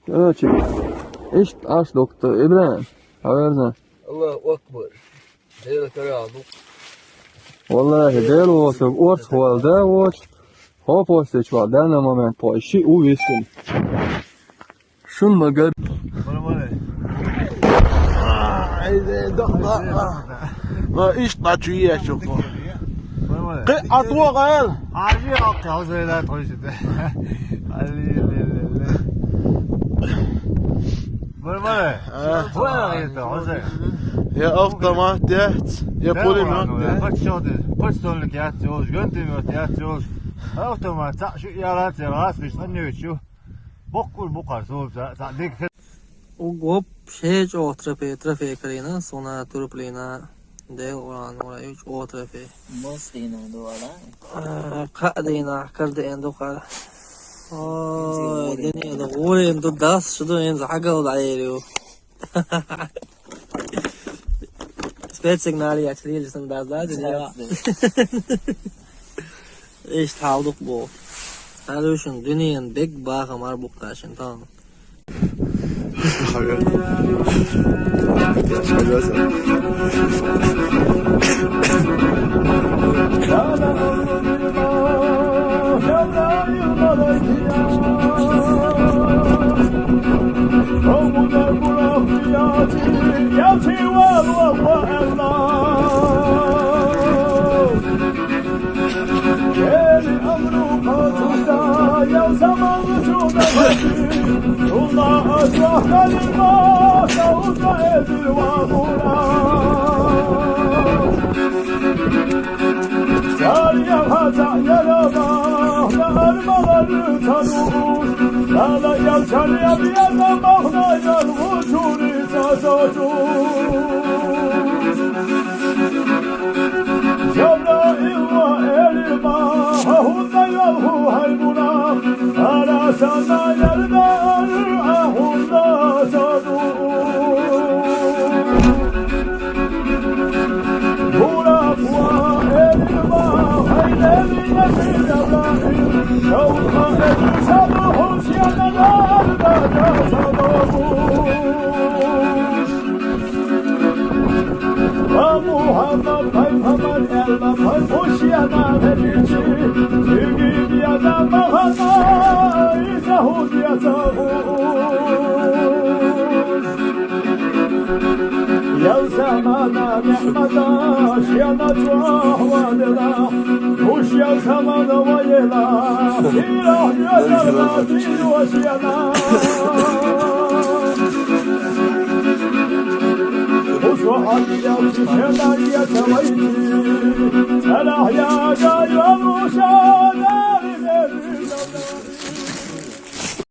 Ölçü. İşte aç doktor İbrahim. Haberine. Allahu Akbar. Değil karalım. Vallahi değil olsun. Ort halde oç. Hop olsa var. Den moment på. Şi o vissin. Şun magar. ما ايش طاچويه شوفوا اطوى قال عادي اوكي زي لا تخش يا افضل ما تحت يا بولي ما Kaç tonluk yatıyoruz, göntürmüyor yatıyoruz. Otomat, şu yaratıyor, rahatsız, ne geçiyor? Bu kadar soğuk, dik. O gop şey o trafiğe karına sonra turplina de olan oraya üç o trafiğe. Bos dina doala. Kadina kardı endo kar. Deni da oraya da das şu da en zagal dayıyor. Spet signali actually just das da ya. İşte aldık bu. Hadi şun dünyanın big bağ amar buktaşın tamam. Selah ya da yolmuş